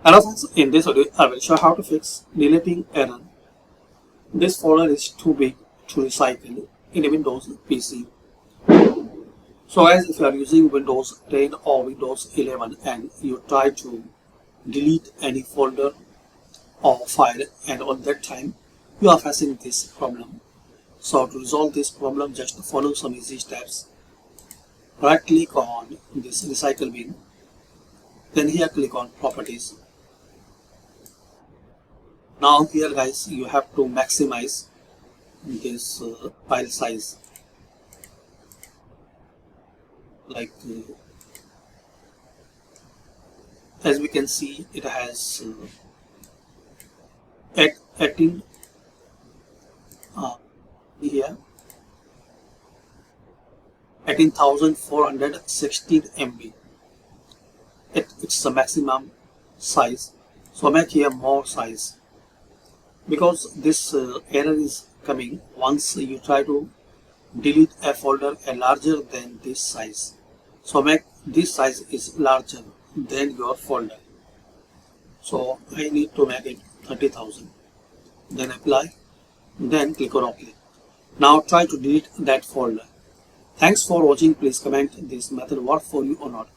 Hello friends, in this video I will show how to fix deleting error. This folder is too big to recycle in a Windows PC. So as if you are using Windows 10 or Windows 11 and you try to delete any folder or file, and on that time you are facing this problem. So to resolve this problem, just follow some easy steps. Right click on this recycle bin, then here click on properties. Now here guys, you have to maximize this file size, like as we can see it has 18 here 18,416 MB. It's the maximum size, so make here more size, because this error is coming once you try to delete a folder larger than this size. So make this size is larger than your folder. So I need to make it 30,000. Then apply. Then click on OK. Now try to delete that folder. Thanks for watching. Please comment this method work for you or not.